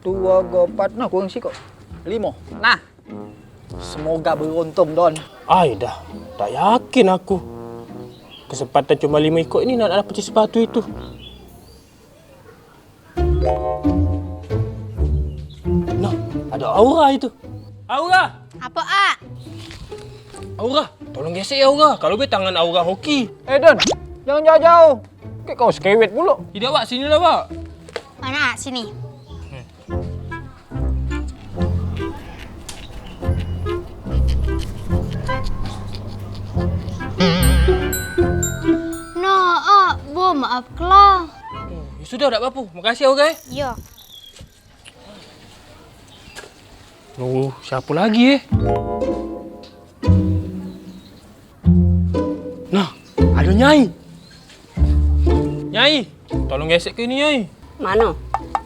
2, 4, nah kurang sikit. 5. Nah. Semoga beruntung, Don. Ay, dah yakin aku. Kesempatan cuma 5 ikut ini nak dapat sepatu itu. Nah, ada Aura itu. Aura! Apa, A? Aura, tolong gesek ya Aura. Kalau gue tangan Aura hoki. Don, jangan jauh-jauh. Kayak kau skewet pula. Tidak, Pak. Sinilah, Pak. Mana, A? Sini. Nah, A, Bu, maaflah. Ya sudah, tak apa-apa. Makasih, Aura. Ya. Oh, siapa lagi Nah, ada Nyai. Nyai, tolong gesek ke ini, Nyai. Mana?